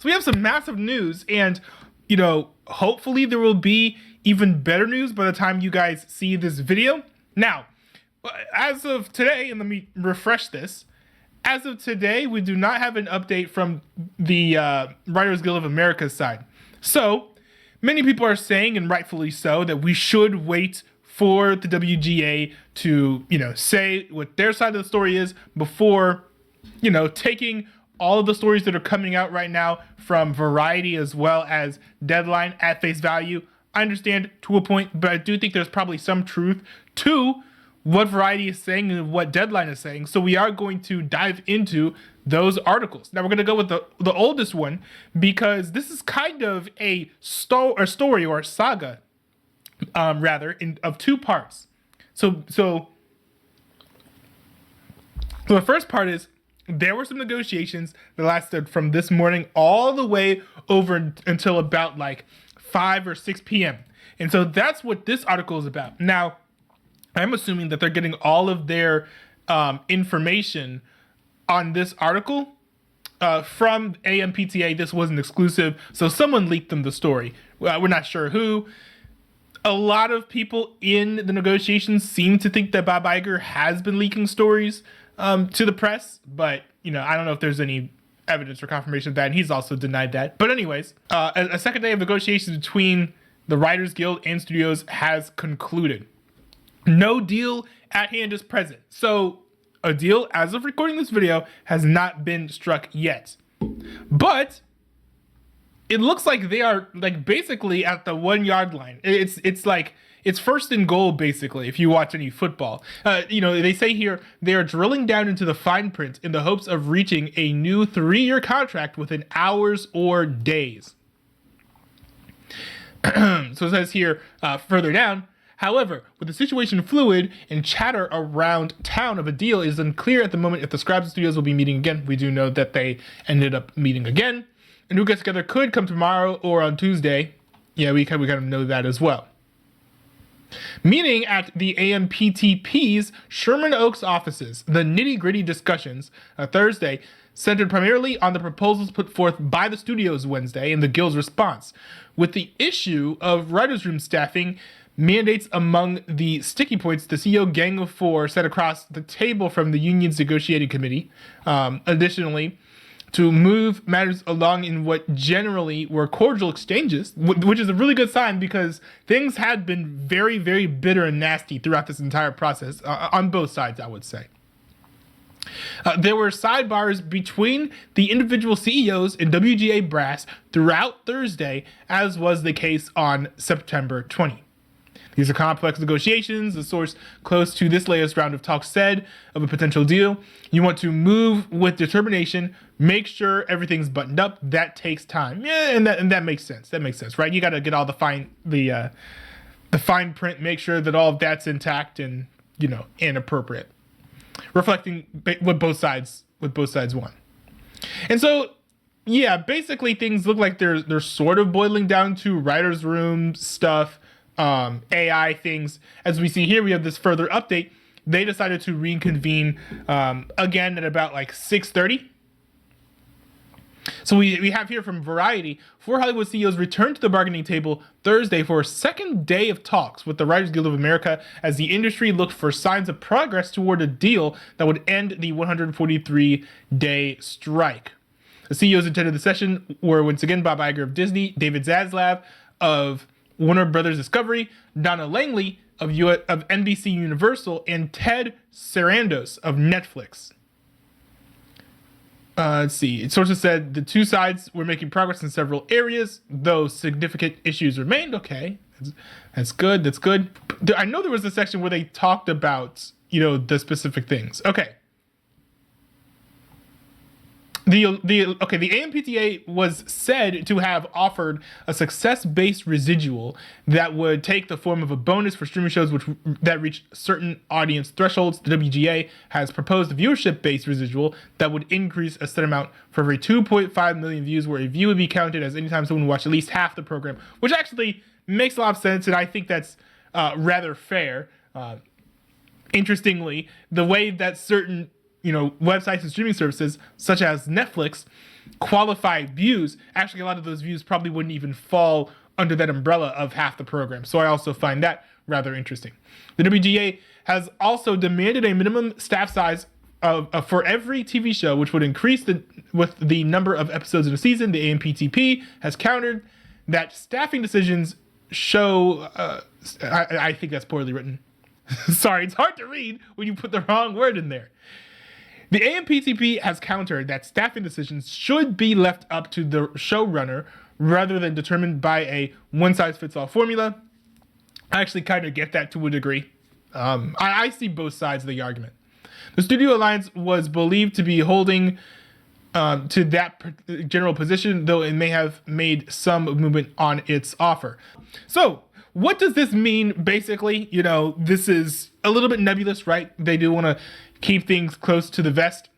So we have some massive news, and hopefully there will be even better news by the time you guys see this video. Now, as of today, and let me refresh this. As of today, we do not have an update from the Writers Guild of America's side. So many people are saying, and rightfully so, that we should wait for the WGA to, say what their side of the story is before, taking all of the stories that are coming out right now from Variety as well as Deadline at face value. I understand to a point, but I do think there's probably some truth to what Variety is saying and what Deadline is saying. So we are going to dive into those articles. Now we're going to go with the oldest one, because this is kind of a story or a saga, of two parts. So the first part is, there were some negotiations that lasted from this morning all the way over until about like 5 or 6 p.m. And so that's what this article is about. Now, I'm assuming that they're getting all of their information on this article from AMPTA. This wasn't exclusive, so someone leaked them the story. We're not sure who. A lot of people in the negotiations seem to think that Bob Iger has been leaking stories to the press, but I don't know if there's any evidence or confirmation of that, and he's also denied that. But anyways, a second day of negotiations between the Writers Guild and studios has concluded. No deal at hand is present. So a deal, as of recording this video, has not been struck yet. But it looks like they are basically at the 1 yard line. It's first and goal, basically, if you watch any football. They say here they are drilling down into the fine print in the hopes of reaching a new 3-year contract within hours or days. So it says here further down, however, with the situation fluid and chatter around town of a deal, it is unclear at the moment if the Scribes Studios will be meeting again. We do know that they ended up meeting again. And who gets together could come tomorrow or on Tuesday. Yeah, we kind of know that as well. Meeting at the AMPTP's Sherman Oaks offices, the nitty-gritty discussions Thursday centered primarily on the proposals put forth by the studios Wednesday and the Guild's response, with the issue of writers' room staffing mandates among the sticky points the CEO Gang of Four set across the table from the union's negotiating committee. Additionally, to move matters along in what generally were cordial exchanges, which is a really good sign, because things had been very, very bitter and nasty throughout this entire process, on both sides, I would say. There were sidebars between the individual CEOs and WGA brass throughout Thursday, as was the case on September 20. These are complex negotiations. The source close to this latest round of talks said of a potential deal, you want to move with determination, make sure everything's buttoned up. That takes time. Yeah, and that makes sense. That makes sense, right? You got to get all the fine print, make sure that all of that's intact and and appropriate, reflecting what both sides want. And so, yeah, basically things look like they're sort of boiling down to writers' room stuff. AI things. As we see here, we have this further update. They decided to reconvene again at about 6:30. So we have here from Variety, 4 Hollywood CEOs returned to the bargaining table Thursday for a second day of talks with the Writers Guild of America as the industry looked for signs of progress toward a deal that would end the 143-day strike. The CEOs attended the session were once again Bob Iger of Disney, David Zaslav of Warner Brothers Discovery, Donna Langley of NBC Universal, and Ted Sarandos of Netflix. Let's see. Sources said the two sides were making progress in several areas, though significant issues remained. Okay, that's good. That's good. I know there was a section where they talked about, the specific things. Okay. The AMPTA was said to have offered a success-based residual that would take the form of a bonus for streaming shows that reach certain audience thresholds. The WGA has proposed a viewership-based residual that would increase a set amount for every 2.5 million views, where a view would be counted as anytime someone watched at least half the program, which actually makes a lot of sense, and I think that's rather fair. Interestingly, the way that certain websites and streaming services such as Netflix qualified views, actually a lot of those views probably wouldn't even fall under that umbrella of half the program. So I also find that rather interesting. The WGA has also demanded a minimum staff size for every TV show, which would increase with the number of episodes in a season. The AMPTP has countered that staffing decisions show, I think that's poorly written. Sorry, it's hard to read when you put the wrong word in there. The AMPTP has countered that staffing decisions should be left up to the showrunner rather than determined by a one-size-fits-all formula. I actually kind of get that to a degree. I see both sides of the argument. The Studio Alliance was believed to be holding to that general position, though it may have made some movement on its offer. So, what does this mean, basically? You know, this is a little bit nebulous, right? They do want to keep things close to the vest.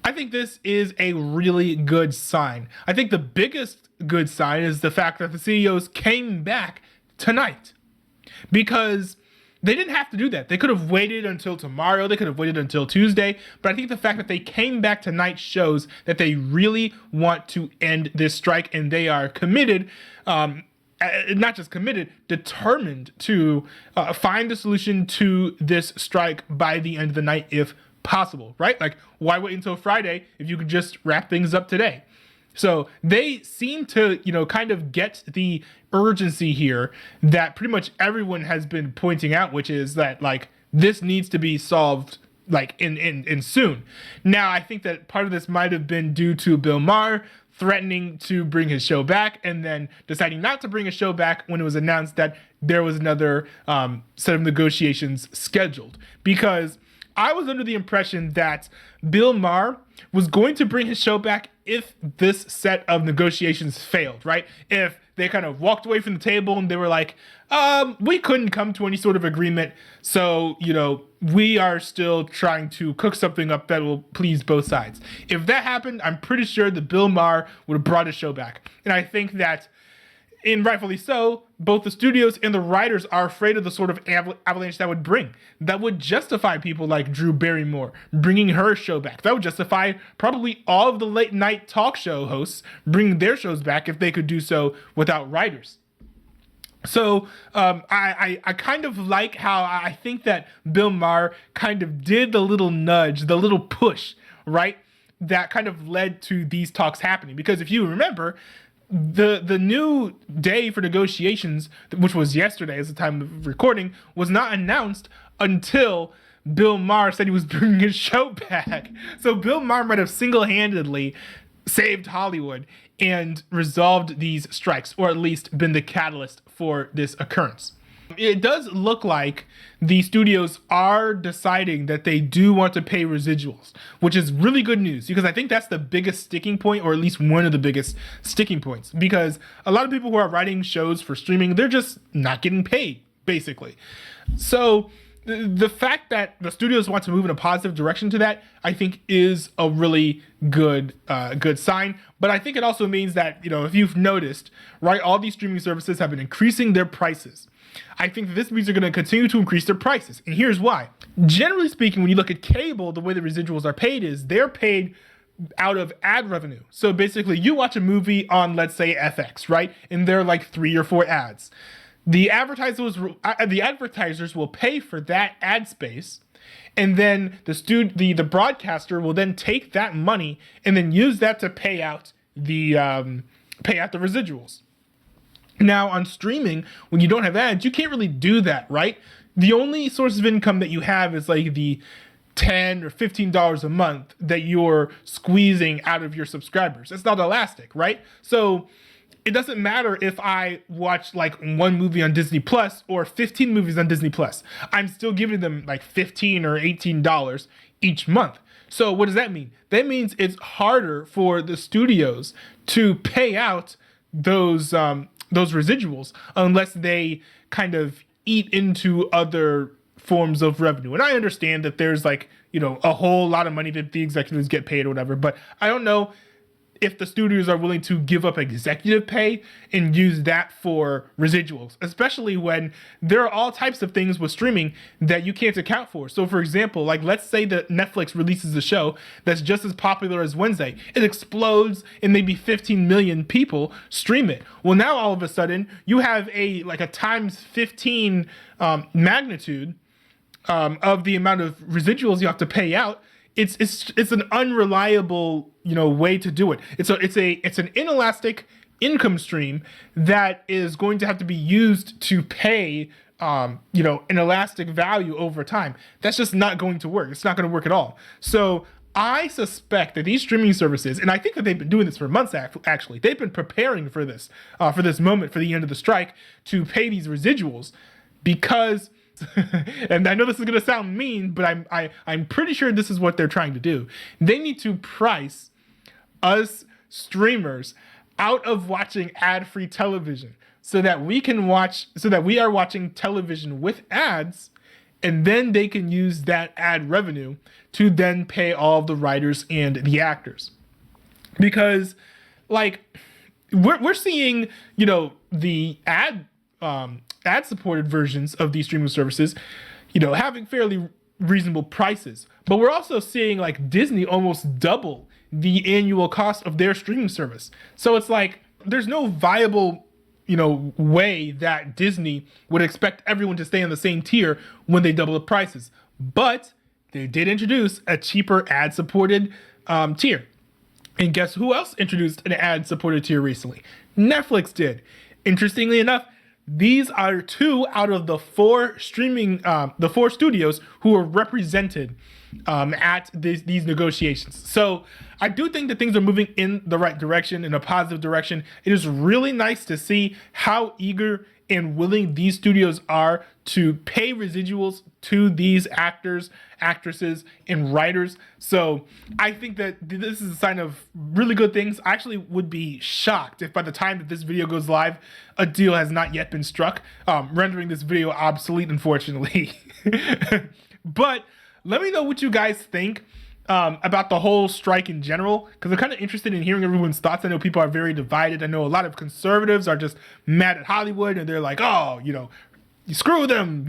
I think this is a really good sign. I think the biggest good sign is the fact that the CEOs came back tonight, because they didn't have to do that. They could have waited until tomorrow. They could have waited until Tuesday. But I think the fact that they came back tonight shows that they really want to end this strike, and they are committed, not just committed, determined to find a solution to this strike by the end of the night if possible, right? Like, why wait until Friday if you could just wrap things up today? So they seem to, kind of get the urgency here that pretty much everyone has been pointing out, which is that, like, this needs to be solved, like, in soon. Now, I think that part of this might have been due to Bill Maher threatening to bring his show back and then deciding not to bring his show back when it was announced that there was another set of negotiations scheduled. Because I was under the impression that Bill Maher was going to bring his show back if this set of negotiations failed, right? If they kind of walked away from the table and they were like, we couldn't come to any sort of agreement, so, we are still trying to cook something up that will please both sides. If that happened, I'm pretty sure that Bill Maher would have brought his show back. And I think that, and rightfully so, both the studios and the writers are afraid of the sort of avalanche that would bring. That would justify people like Drew Barrymore bringing her show back. That would justify probably all of the late night talk show hosts bringing their shows back if they could do so without writers. So I kind of like how I think that Bill Maher kind of did the little nudge, the little push, right? That kind of led to these talks happening. Because if you remember, the new day for negotiations, which was yesterday as the time of recording, was not announced until Bill Maher said he was bringing his show back. So Bill Maher might have single-handedly saved Hollywood and resolved these strikes, or at least been the catalyst for this occurrence. It does look like the studios are deciding that they do want to pay residuals, which is really good news, because I think that's the biggest sticking point, or at least one of the biggest sticking points, because a lot of people who are writing shows for streaming, they're just not getting paid, basically. So the fact that the studios want to move in a positive direction to that, I think, is a really good sign. But I think it also means that, if you've noticed, right, all these streaming services have been increasing their prices. I think that this means they're going to continue to increase their prices. And here's why. Generally speaking, when you look at cable, the way the residuals are paid is they're paid out of ad revenue. So basically, you watch a movie on, let's say, FX, right? And there are like 3 or 4 ads. The advertisers will pay for that ad space, and then the broadcaster will then take that money and then use that to pay out the residuals. Now, on streaming, when you don't have ads, you can't really do that, right? The only source of income that you have is like the $10 or $15 a month that you're squeezing out of your subscribers. It's not elastic, right? So it doesn't matter if I watch like one movie on Disney Plus or 15 movies on Disney Plus. I'm still giving them like $15 or $18 each month. So what does that mean? That means it's harder for the studios to pay out those residuals unless they kind of eat into other forms of revenue. And I understand that there's like, a whole lot of money that the executives get paid or whatever, but I don't know if the studios are willing to give up executive pay and use that for residuals, especially when there are all types of things with streaming that you can't account for. So for example, like let's say that Netflix releases a show that's just as popular as Wednesday. It explodes and maybe 15 million people stream it. Well, now all of a sudden you have a times 15 magnitude of the amount of residuals you have to pay out. It's an unreliable, way to do it. It's an inelastic income stream that is going to have to be used to pay an elastic value over time. That's just not going to work. It's not going to work at all. So I suspect that these streaming services, and I think that they've been doing this for months actually, they've been preparing for this moment, for the end of the strike, to pay these residuals, because and I know this is going to sound mean, but I'm pretty sure this is what they're trying to do. They need to price us streamers out of watching ad-free television so that we are watching television with ads, and then they can use that ad revenue to then pay all of the writers and the actors. Because we're seeing, the ad-supported versions of these streaming services, having fairly reasonable prices. But we're also seeing Disney almost double the annual cost of their streaming service. So it's there's no viable, way that Disney would expect everyone to stay on the same tier when they double the prices. But they did introduce a cheaper ad-supported tier. And guess who else introduced an ad-supported tier recently? Netflix did. Interestingly enough, these are 2 out of the 4 studios who are represented at these negotiations. So I do think that things are moving in the right direction, in a positive direction. It is really nice to see how eager and willing these studios are to pay residuals to these actors, actresses, and writers. So I think that this is a sign of really good things. I actually would be shocked if by the time that this video goes live, a deal has not yet been struck, rendering this video obsolete, unfortunately. But let me know what you guys think about the whole strike in general, because I'm kind of interested in hearing everyone's thoughts. I know people are very divided. I know a lot of conservatives are just mad at Hollywood, and they're like, oh, screw them.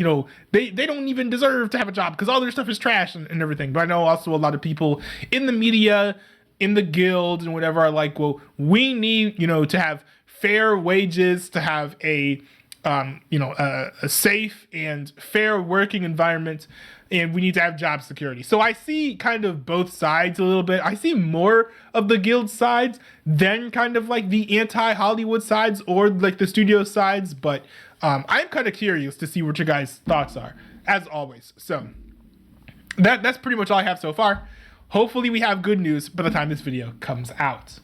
They don't even deserve to have a job because all their stuff is trash and everything. But I know also a lot of people in the media, in the guilds and whatever are like, well, we need, to have fair wages, to have a safe and fair working environment, and we need to have job security. So I see kind of both sides a little bit. I see more of the guild sides than kind of the anti-Hollywood sides or the studio sides, but I'm kind of curious to see what your guys' thoughts are, as always. So that's pretty much all I have so far. Hopefully we have good news by the time this video comes out.